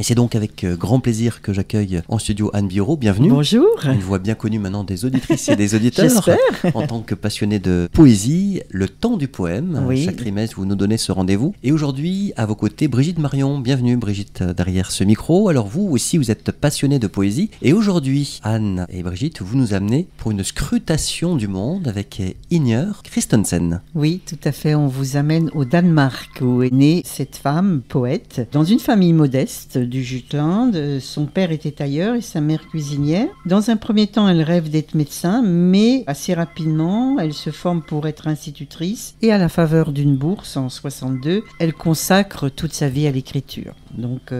Et c'est donc avec grand plaisir que j'accueille en studio Anne Biro. Bienvenue. Bonjour. Une voix bien connue maintenant des auditrices et des auditeurs. J'espère. En tant que passionnée de poésie, le temps du poème. Oui. Chaque trimestre, vous nous donnez ce rendez-vous. Et aujourd'hui, à vos côtés, Brigitte Marion. Bienvenue, Brigitte, derrière ce micro. Alors vous aussi, vous êtes passionnée de poésie. Et aujourd'hui, Anne et Brigitte, vous nous amenez pour une scrutation du monde avec Inger Christensen. Oui, tout à fait. On vous amène au Danemark, où est née cette femme, poète, dans une famille modeste du Jutland. Son père était tailleur et sa mère cuisinière. Dans un premier temps, elle rêve d'être médecin, mais assez rapidement, elle se forme pour être institutrice. Et à la faveur d'une bourse en 62, elle consacre toute sa vie à l'écriture. Donc,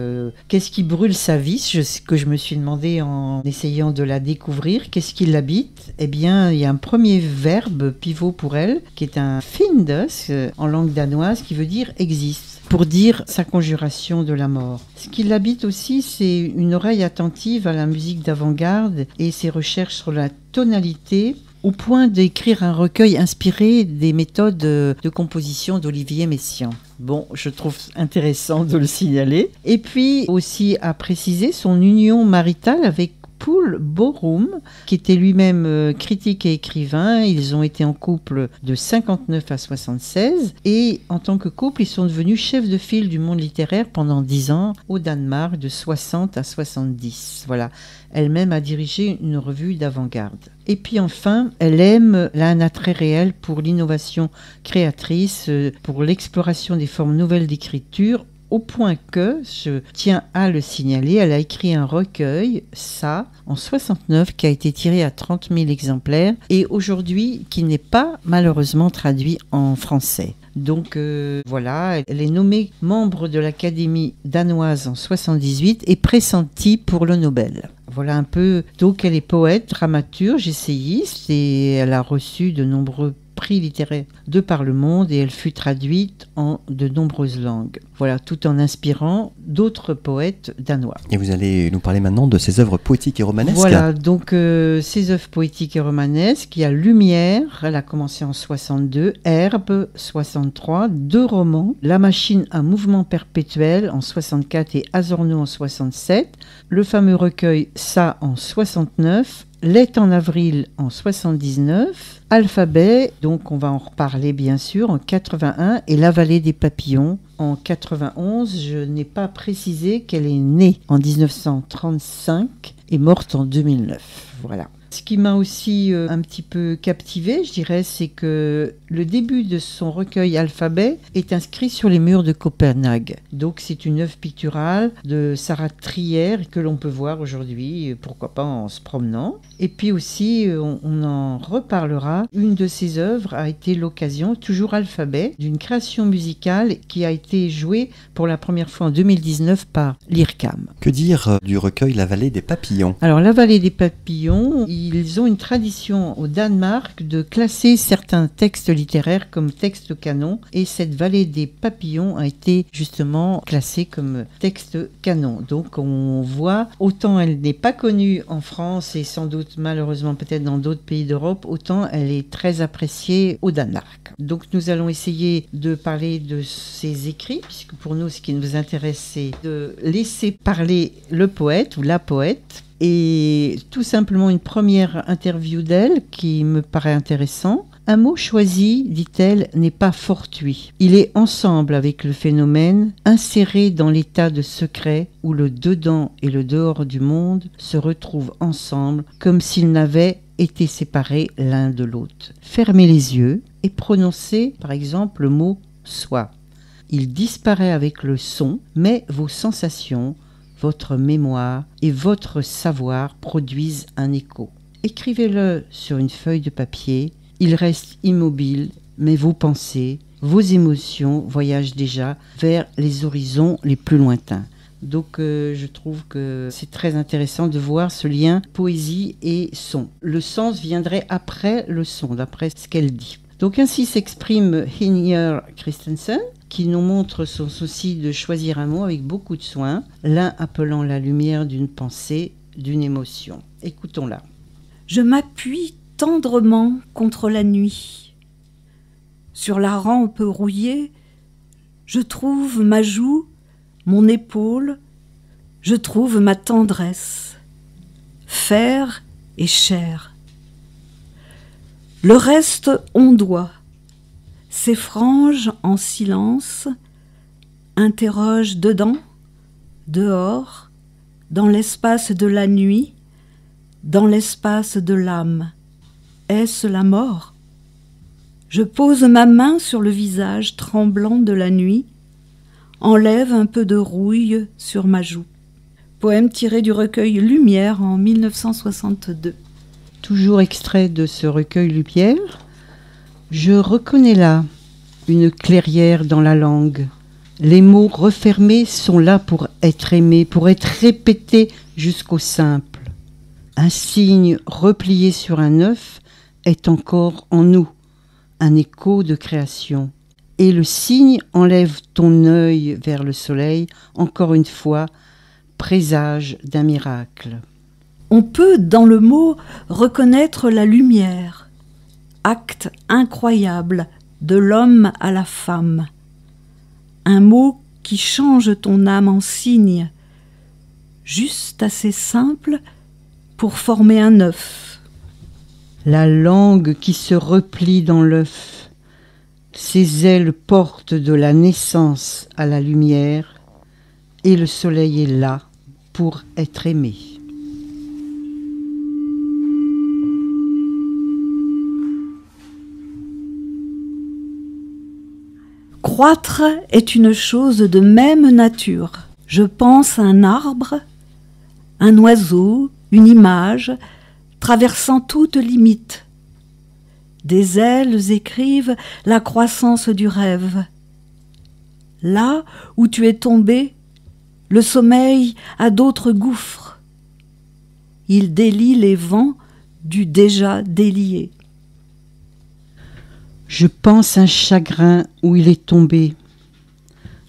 qu'est-ce qui brûle sa vie? Ce que je me suis demandé en essayant de la découvrir. Qu'est-ce qui l'habite? Eh bien, il y a un premier verbe pivot pour elle, qui est un findes en langue danoise, qui veut dire existe, pour dire sa conjuration de la mort. Ce qui l'habite aussi, c'est une oreille attentive à la musique d'avant-garde et ses recherches sur la tonalité, au point d'écrire un recueil inspiré des méthodes de composition d'Olivier Messiaen. Bon, je trouve intéressant de le signaler. Et puis aussi à préciser son union maritale avec Poul Borum, qui était lui-même critique et écrivain. Ils ont été en couple de 59 à 76 et en tant que couple, ils sont devenus chefs de file du monde littéraire pendant 10 ans au Danemark, de 60 à 70. Voilà. Elle-même a dirigé une revue d'avant-garde. Et puis enfin, elle a un attrait réel pour l'innovation créatrice, pour l'exploration des formes nouvelles d'écriture, au point que, je tiens à le signaler, elle a écrit un recueil, ça, en 69, qui a été tiré à 30 000 exemplaires, et aujourd'hui, qui n'est pas malheureusement traduit en français. Donc voilà, elle est nommée membre de l'Académie danoise en 78 et pressentie pour le Nobel. Voilà un peu. Donc elle est poète, dramaturge, essayiste et elle a reçu de nombreux prix littéraires de par le monde et elle fut traduite en de nombreuses langues. Voilà, tout en inspirant d'autres poètes danois. Et vous allez nous parler maintenant de ses œuvres poétiques et romanesques. Voilà, donc ses œuvres poétiques et romanesques. Il y a Lumière, elle a commencé en 62, Herbe, 63, 2 romans, La machine à mouvement perpétuel en 64 et Azorno en 67, le fameux recueil Ça en 69, L'est en avril en 79, Alphabet, donc on va en reparler bien sûr, en 81, et La vallée des papillons en 91. Je n'ai pas précisé qu'elle est née en 1935 et morte en 2009. Voilà. Ce qui m'a aussi un petit peu captivée, je dirais, c'est que le début de son recueil Alphabet est inscrit sur les murs de Copenhague. Donc c'est une œuvre picturale de Sarah Trier que l'on peut voir aujourd'hui, pourquoi pas en se promenant. Et puis aussi, on en reparlera, une de ses œuvres a été l'occasion, toujours Alphabet, d'une création musicale qui a été jouée pour la première fois en 2019 par l'IRCAM. Que dire du recueil La vallée des papillons? Alors La vallée des papillons, ils ont une tradition au Danemark de classer certains textes littéraires comme texte canon et cette vallée des papillons a été justement classée comme texte canon. Donc on voit, autant elle n'est pas connue en France et sans doute malheureusement peut-être dans d'autres pays d'Europe, autant elle est très appréciée au Danemark. Donc nous allons essayer de parler de ses écrits, puisque pour nous ce qui nous intéresse c'est de laisser parler le poète ou la poète. Et tout simplement une première interview d'elle qui me paraît intéressant. Un mot choisi, dit-elle, n'est pas fortuit. Il est ensemble avec le phénomène, inséré dans l'état de secret où le dedans et le dehors du monde se retrouvent ensemble comme s'ils n'avaient été séparés l'un de l'autre. Fermez les yeux et prononcez par exemple le mot « soi ». Il disparaît avec le son, mais vos sensations, votre mémoire et votre savoir produisent un écho. Écrivez-le sur une feuille de papier, il reste immobile, mais vos pensées, vos émotions voyagent déjà vers les horizons les plus lointains. Donc je trouve que c'est très intéressant de voir ce lien poésie et son. Le sens viendrait après le son, d'après ce qu'elle dit. Donc ainsi s'exprime Inger Christensen, qui nous montre son souci de choisir un mot avec beaucoup de soin, l'un appelant la lumière d'une pensée, d'une émotion. Écoutons-la. Je m'appuie tendrement contre la nuit. Sur la rampe rouillée, je trouve ma joue, mon épaule, je trouve ma tendresse, fer et chair. Le reste ondoie, s'effrange en silence, interroge dedans, dehors, dans l'espace de la nuit, dans l'espace de l'âme. Est-ce la mort? Je pose ma main sur le visage tremblant de la nuit, enlève un peu de rouille sur ma joue. Poème tiré du recueil Lumière en 1962. Toujours extrait de ce recueil Lumière, je reconnais là une clairière dans la langue. Les mots refermés sont là pour être aimés, pour être répétés jusqu'au simple. Un signe replié sur un œuf est encore en nous, un écho de création. Et le signe enlève ton œil vers le soleil, encore une fois, présage d'un miracle. On peut, dans le mot, reconnaître la lumière, acte incroyable de l'homme à la femme. Un mot qui change ton âme en signe, juste assez simple pour former un œuf. La langue qui se replie dans l'œuf, ses ailes portent de la naissance à la lumière, et le soleil est là pour être aimé. Croître est une chose de même nature. Je pense à un arbre, un oiseau, une image, traversant toute limite. Des ailes écrivent la croissance du rêve. Là où tu es tombé, le sommeil a d'autres gouffres. Il délie les vents du déjà délié. Je pense un chagrin où il est tombé.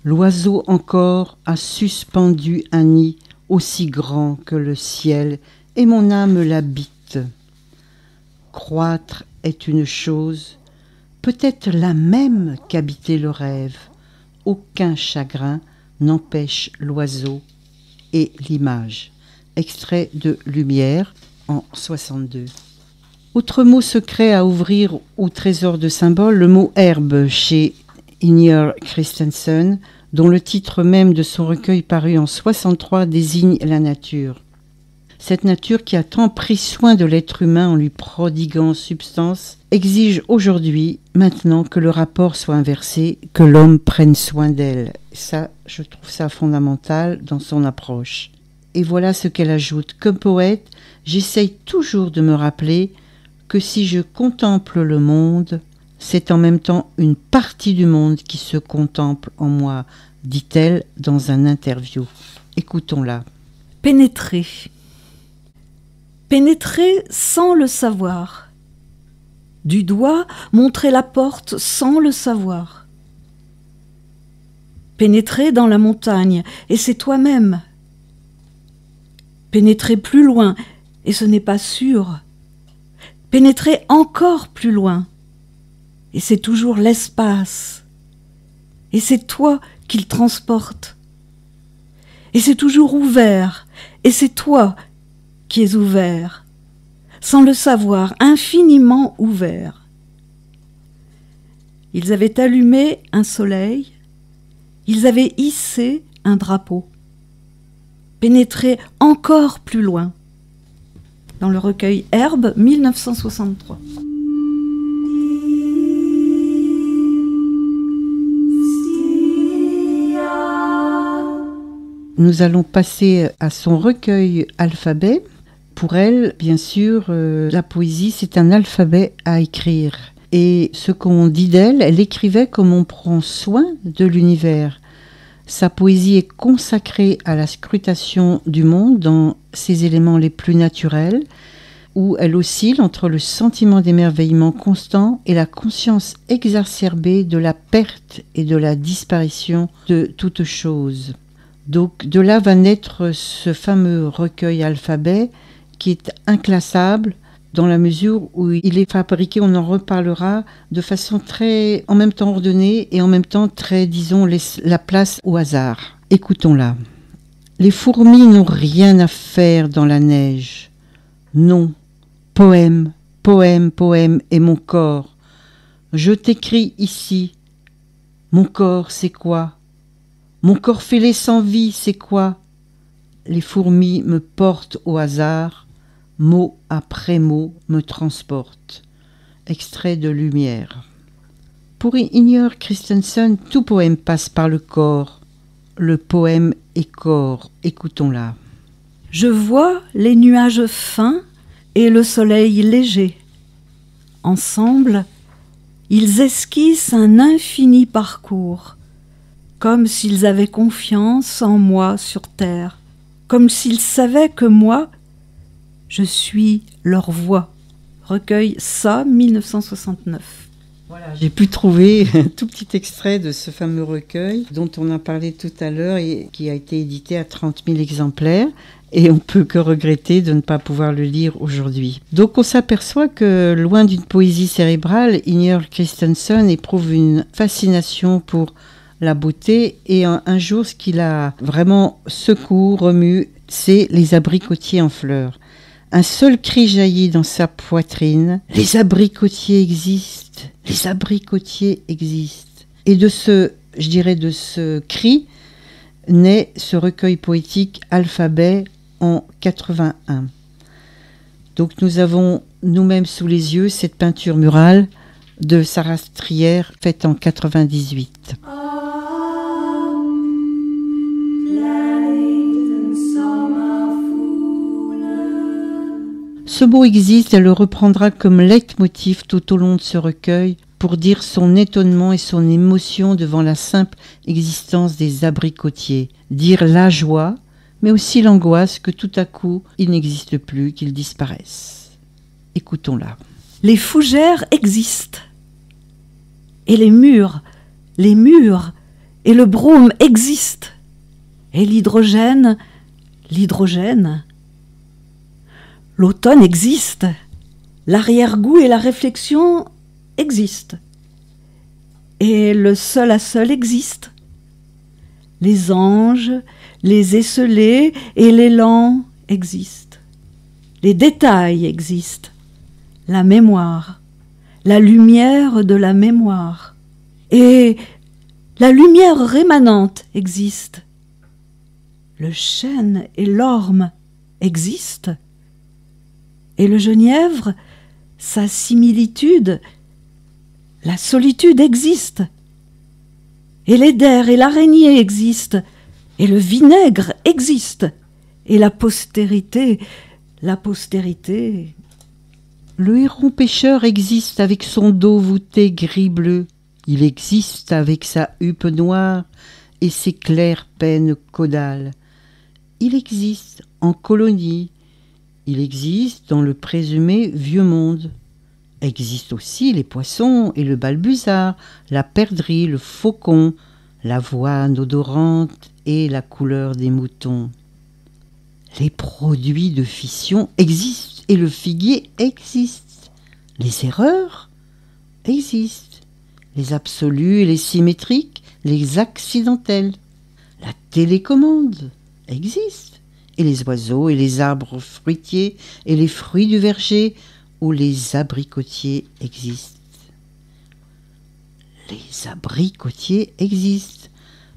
L'oiseau encore a suspendu un nid aussi grand que le ciel, et mon âme l'habite. Croître est une chose, peut-être la même qu'habiter le rêve. Aucun chagrin n'empêche l'oiseau et l'image. Extrait de Lumière en 62. Autre mot secret à ouvrir au trésor de symboles, le mot herbe chez Inger Christensen, dont le titre même de son recueil paru en 63 désigne la nature. Cette nature qui a tant pris soin de l'être humain en lui prodiguant substance, exige aujourd'hui, maintenant, que le rapport soit inversé, que l'homme prenne soin d'elle. Ça, je trouve ça fondamental dans son approche. Et voilà ce qu'elle ajoute. Comme poète, j'essaye toujours de me rappeler que si je contemple le monde, c'est en même temps une partie du monde qui se contemple en moi, dit-elle dans un interview. Écoutons-la. Pénétrer. Pénétrer sans le savoir. Du doigt, montrer la porte sans le savoir. Pénétrer dans la montagne, et c'est toi-même. Pénétrer plus loin, et ce n'est pas sûr. Pénétrer encore plus loin, et c'est toujours l'espace. Et c'est toi qu'il transporte. Et c'est toujours ouvert, et c'est toi qui es ouvert, sans le savoir, infiniment ouvert. Ils avaient allumé un soleil, ils avaient hissé un drapeau, pénétré encore plus loin. Dans le recueil Herbe, 1963. Nous allons passer à son recueil Alphabet. Pour elle, bien sûr, la poésie, c'est un alphabet à écrire. Et ce qu'on dit d'elle, elle écrivait comme on prend soin de l'univers. Sa poésie est consacrée à la scrutation du monde dans ses éléments les plus naturels, où elle oscille entre le sentiment d'émerveillement constant et la conscience exacerbée de la perte et de la disparition de toute chose. Donc de là va naître ce fameux recueil Alphabet qui est inclassable dans la mesure où il est fabriqué, on en reparlera, de façon très, en même temps ordonnée et en même temps très, disons, laisse la place au hasard. Écoutons-la. Les fourmis n'ont rien à faire dans la neige. Non, poème, poème, poème est mon corps. Je t'écris ici. Mon corps, c'est quoi? Mon corps fêlé sans vie, c'est quoi? Les fourmis me portent au hasard, mot après mot me transportent. Extrait de Lumière. Pour Inger Christensen, tout poème passe par le corps. Le poème est corps. Écoutons-la. Je vois les nuages fins et le soleil léger. Ensemble, ils esquissent un infini parcours, comme s'ils avaient confiance en moi sur terre, comme s'ils savaient que moi, je suis leur voix. Recueil Ça, 1969. Voilà, j'ai pu trouver un tout petit extrait de ce fameux recueil dont on a parlé tout à l'heure et qui a été édité à 30 000 exemplaires. Et on peut que regretter de ne pas pouvoir le lire aujourd'hui. Donc on s'aperçoit que, loin d'une poésie cérébrale, Inger Christensen éprouve une fascination pour la beauté. Et un jour, ce qui l'a vraiment secoue, remue, c'est les abricotiers en fleurs. Un seul cri jaillit dans sa poitrine. Les abricotiers existent. Les abricotiers existent. Et de ce cri, naît ce recueil poétique Alphabet en 81. Donc nous avons nous-mêmes sous les yeux cette peinture murale de Sarah Strière faite en 98. Ce mot existe, elle le reprendra comme leitmotiv tout au long de ce recueil pour dire son étonnement et son émotion devant la simple existence des abricotiers, dire la joie, mais aussi l'angoisse que tout à coup, ils n'existent plus, qu'ils disparaissent. Écoutons-la. Les fougères existent. Et les murs et le brome existent. Et l'hydrogène. L'automne existe. L'arrière-goût et la réflexion existent. Et le seul à seul existe. Les anges, les esselés et l'élan existent. Les détails existent. La mémoire, la lumière de la mémoire. Et la lumière rémanente existe. Le chêne et l'orme existent. Et le genièvre, sa similitude, la solitude existe. Et l'éder et l'araignée existent. Et le vinaigre existe. Et la postérité. Le héron pêcheur existe avec son dos voûté gris-bleu. Il existe avec sa huppe noire et ses claires pennes caudales. Il existe en colonie. Il existe dans le présumé vieux monde. Existent aussi les poissons et le balbuzard, la perdrix, le faucon, l'avoine odorante et la couleur des moutons. Les produits de fission existent et le figuier existe. Les erreurs existent. Les absolus et les symétriques, les accidentels. La télécommande existe. Et les oiseaux et les arbres fruitiers et les fruits du verger où les abricotiers existent. Les abricotiers existent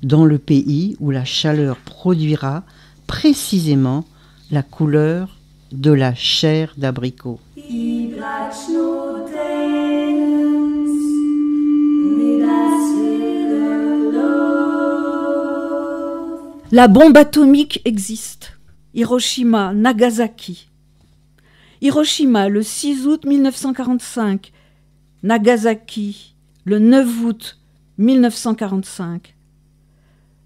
dans le pays où la chaleur produira précisément la couleur de la chair d'abricot. La bombe atomique existe. Hiroshima, Nagasaki. Hiroshima, le 6 août 1945. Nagasaki, le 9 août 1945.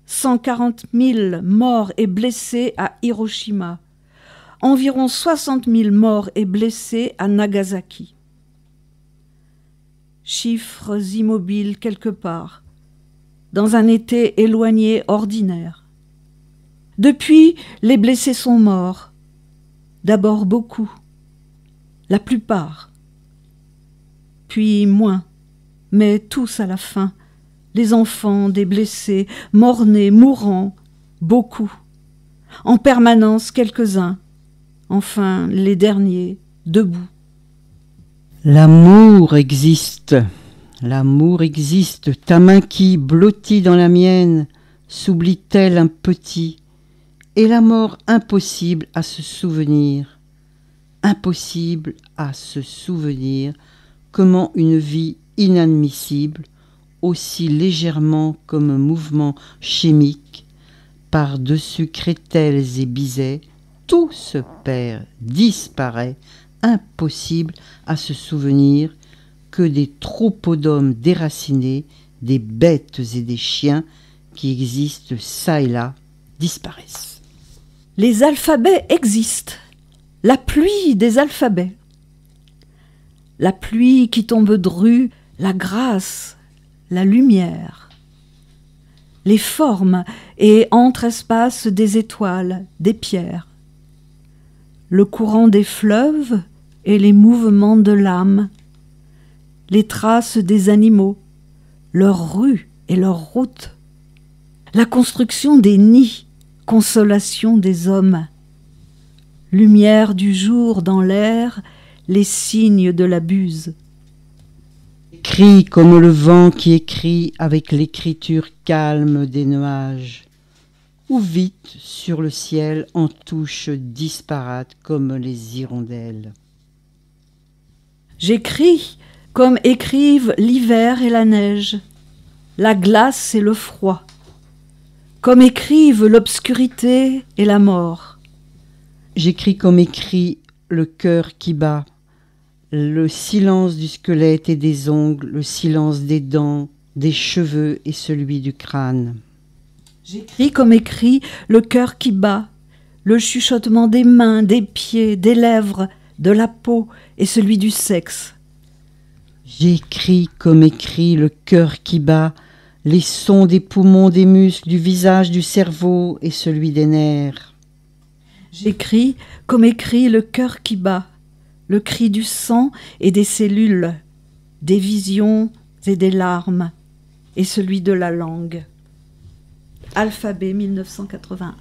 140 000 morts et blessés à Hiroshima. Environ 60 000 morts et blessés à Nagasaki. Chiffres immobiles quelque part, dans un été éloigné ordinaire. Depuis, les blessés sont morts. D'abord beaucoup, la plupart. Puis moins, mais tous à la fin. Les enfants des blessés, morts-nés, mourants, beaucoup. en permanence quelques-uns, enfin les derniers, debout. L'amour existe, ta main qui, blottie dans la mienne, s'oublie-t-elle un petit, et la mort impossible à se souvenir, comment une vie inadmissible, aussi légèrement comme un mouvement chimique, par-dessus crételles et bisets, tout se perd, disparaît, impossible à se souvenir que des troupeaux d'hommes déracinés, des bêtes et des chiens qui existent çà et là, disparaissent. Les alphabets existent, la pluie des alphabets. La pluie qui tombe drue, la grâce, la lumière. Les formes et entre-espaces des étoiles, des pierres. Le courant des fleuves et les mouvements de l'âme. Les traces des animaux, leurs rues et leurs routes. La construction des nids, consolation des hommes. Lumière du jour dans l'air, les signes de la buse. Crie comme le vent qui écrit avec l'écriture calme des nuages, ou vite sur le ciel en touches disparates comme les hirondelles. J'écris comme écrivent l'hiver et la neige, la glace et le froid, comme écrivent l'obscurité et la mort. J'écris comme écrit le cœur qui bat, le silence du squelette et des ongles, le silence des dents, des cheveux et celui du crâne. J'écris comme écrit le cœur qui bat, le chuchotement des mains, des pieds, des lèvres, de la peau et celui du sexe. J'écris comme écrit le cœur qui bat, les sons des poumons, des muscles, du visage, du cerveau et celui des nerfs. J'écris comme écrit le cœur qui bat, le cri du sang et des cellules, des visions et des larmes, et celui de la langue. Alphabet 1981.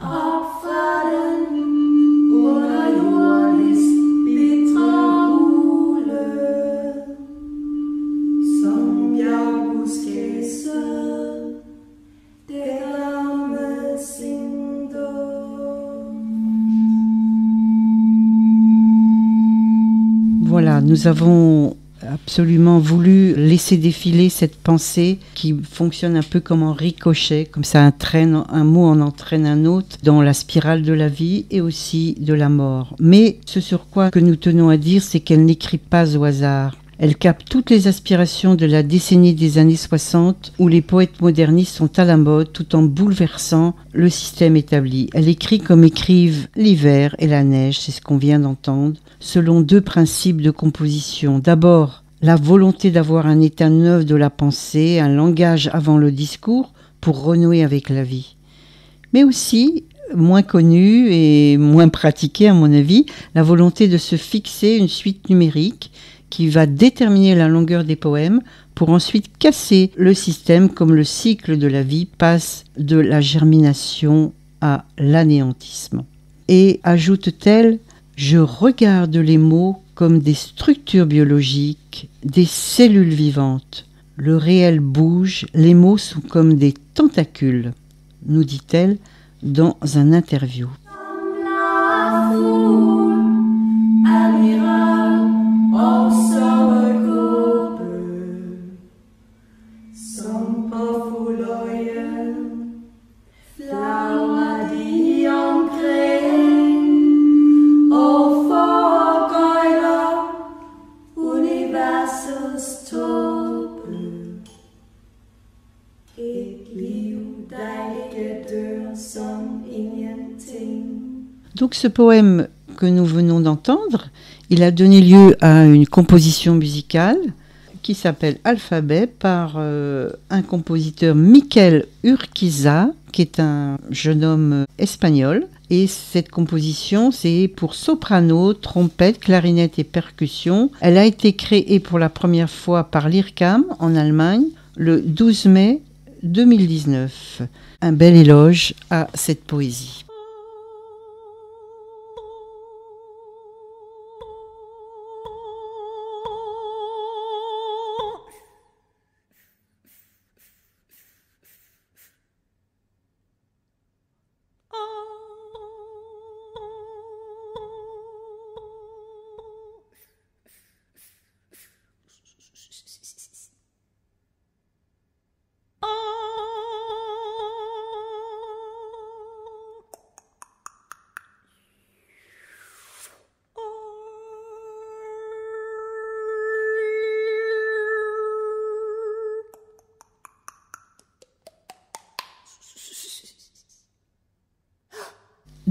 Voilà, nous avons absolument voulu laisser défiler cette pensée qui fonctionne un peu comme en ricochet, comme ça un mot en entraîne un autre dans la spirale de la vie et aussi de la mort. Mais ce sur quoi que nous tenons à dire, c'est qu'elle n'écrit pas au hasard. Elle capte toutes les aspirations de la décennie des années 60 où les poètes modernistes sont à la mode tout en bouleversant le système établi. Elle écrit comme écrivent l'hiver et la neige, c'est ce qu'on vient d'entendre, selon deux principes de composition. D'abord, la volonté d'avoir un état neuf de la pensée, un langage avant le discours pour renouer avec la vie. Mais aussi, moins connu et moins pratiqué à mon avis, la volonté de se fixer une suite numérique qui va déterminer la longueur des poèmes pour ensuite casser le système comme le cycle de la vie passe de la germination à l'anéantisme. Et ajoute-t-elle, je regarde les mots comme des structures biologiques, des cellules vivantes. Le réel bouge, les mots sont comme des tentacules, nous dit-elle dans un interview. Donc ce poème que nous venons d'entendre, il a donné lieu à une composition musicale qui s'appelle Alphabet par un compositeur Miquel Urquiza, qui est un jeune homme espagnol. Et cette composition, c'est pour soprano, trompette, clarinette et percussion. Elle a été créée pour la première fois par l'IRCAM en Allemagne le 12 mai 2019. Un bel éloge à cette poésie.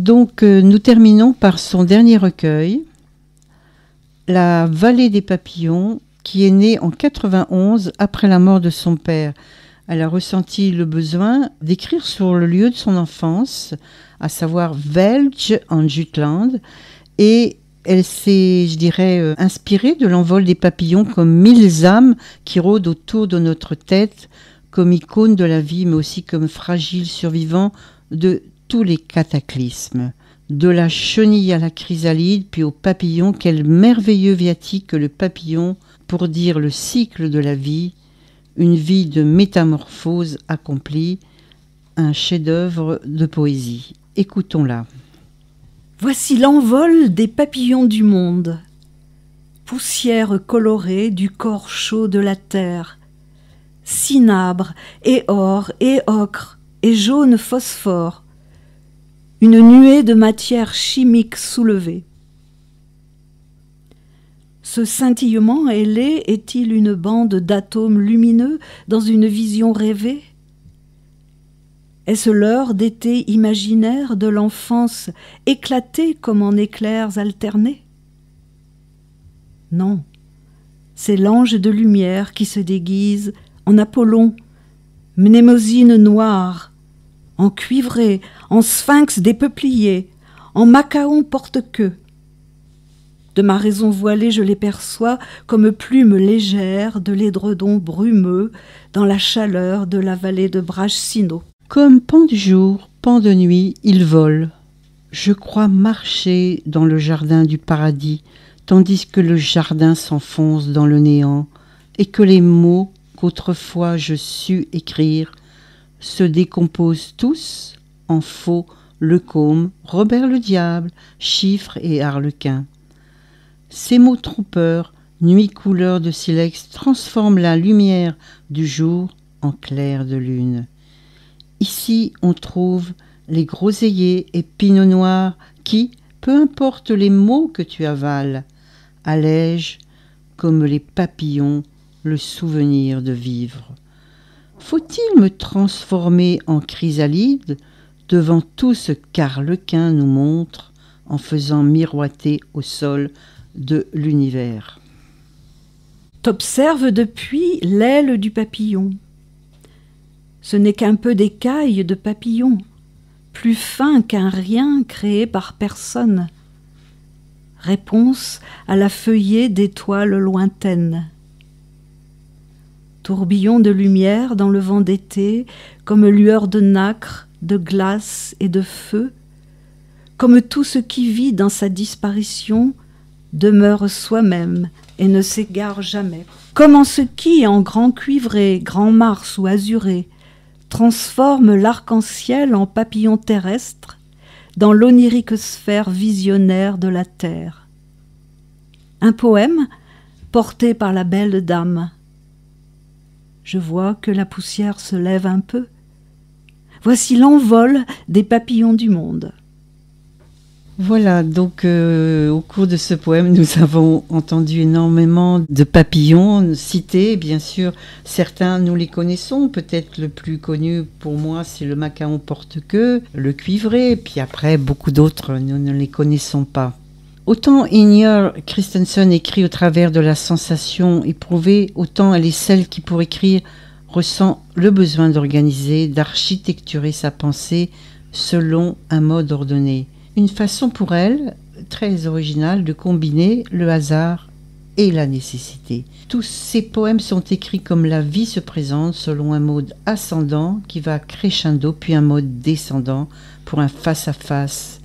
Donc nous terminons par son dernier recueil, La Vallée des Papillons, qui est née en 91 après la mort de son père. Elle a ressenti le besoin d'écrire sur le lieu de son enfance, à savoir Velge en Jutland, et elle s'est, je dirais, inspirée de l'envol des papillons comme 1000 âmes qui rôdent autour de notre tête, comme icônes de la vie, mais aussi comme fragiles survivants de tous les cataclysmes. De la chenille à la chrysalide, puis au papillon, quel merveilleux viatique que le papillon pour dire le cycle de la vie, une vie de métamorphose accomplie, un chef-d'œuvre de poésie. Écoutons-la. Voici l'envol des papillons du monde, poussière colorée du corps chaud de la terre, cinabre et or et ocre et jaune phosphore, une nuée de matière chimique soulevée. Ce scintillement ailé est-il une bande d'atomes lumineux dans une vision rêvée? Est-ce l'heure d'été imaginaire de l'enfance éclatée comme en éclairs alternés? Non, c'est l'ange de lumière qui se déguise en Apollon, mnémosine noire, en cuivré, en sphinx des peupliers, en macaon porte-queue. De ma raison voilée, je les perçois comme plumes légères de l'édredon brumeux dans la chaleur de la vallée de Brajsino. Comme pan de jour, pan de nuit, ils volent. Je crois marcher dans le jardin du paradis, tandis que le jardin s'enfonce dans le néant, et que les mots qu'autrefois je sus écrire se décomposent tous en faux Lecombe, Robert le Diable, Chiffre et Harlequin. Ces mots trompeurs, nuit couleur de silex, transforment la lumière du jour en clair de lune. Ici, on trouve les groseilliers et pinots noirs qui, peu importe les mots que tu avales, allègent, comme les papillons, le souvenir de vivre. Faut-il me transformer en chrysalide devant tout ce qu'Arlequin nous montre en faisant miroiter au sol de l'univers? T'observes depuis l'aile du papillon. Ce n'est qu'un peu d'écaille de papillon, plus fin qu'un rien créé par personne. Réponse à la feuillée d'étoiles lointaines. Tourbillon de lumière dans le vent d'été, comme lueur de nacre, de glace et de feu, comme tout ce qui vit dans sa disparition, demeure soi-même et ne s'égare jamais. Comme en ce qui, en grand cuivré, grand mars ou azuré, transforme l'arc-en-ciel en papillon terrestre dans l'onirique sphère visionnaire de la terre. Un poème porté par la belle dame. Je vois que la poussière se lève un peu. Voici l'envol des papillons du monde. Voilà, donc au cours de ce poème, nous avons entendu énormément de papillons cités. Bien sûr, certains, nous les connaissons. Peut-être le plus connu pour moi, c'est le macaon porte-queue, le cuivré. Puis après, beaucoup d'autres, nous ne les connaissons pas. Autant Inger Christensen écrit au travers de la sensation éprouvée, autant elle est celle qui, pour écrire, ressent le besoin d'organiser, d'architecturer sa pensée selon un mode ordonné. Une façon pour elle, très originale, de combiner le hasard et la nécessité. Tous ces poèmes sont écrits comme la vie se présente selon un mode ascendant qui va crescendo, puis un mode descendant pour un face-à-face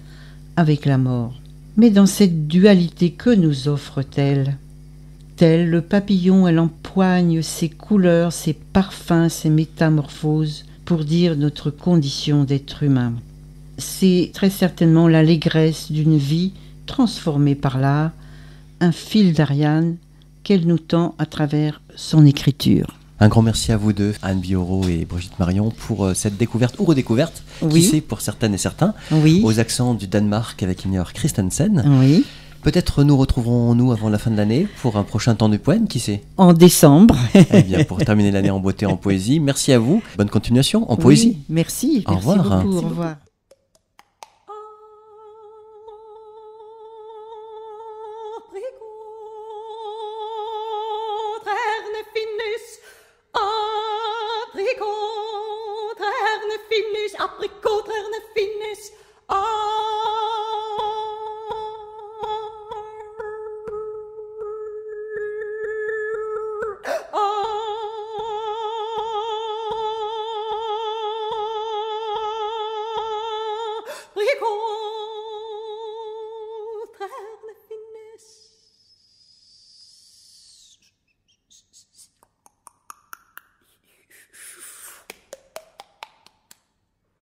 avec la mort. Mais dans cette dualité, que nous offre-t-elle ? Tel le papillon, elle empoigne ses couleurs, ses parfums, ses métamorphoses pour dire notre condition d'être humain. C'est très certainement l'allégresse d'une vie transformée par l'art, un fil d'Ariane qu'elle nous tend à travers son écriture. Un grand merci à vous deux, Anne Biorot et Brigitte Marion, pour cette découverte ou redécouverte, Oui. qui sait pour certaines et certains, Oui, aux accents du Danemark avec Inger Christensen. oui. Peut-être nous retrouverons-nous avant la fin de l'année pour un prochain temps du poème, qui sait? En décembre. Eh bien, pour terminer l'année en beauté, en poésie, merci à vous. Bonne continuation en poésie. Oui, merci. Au Merci revoir. beaucoup. Merci Au revoir. Apricot,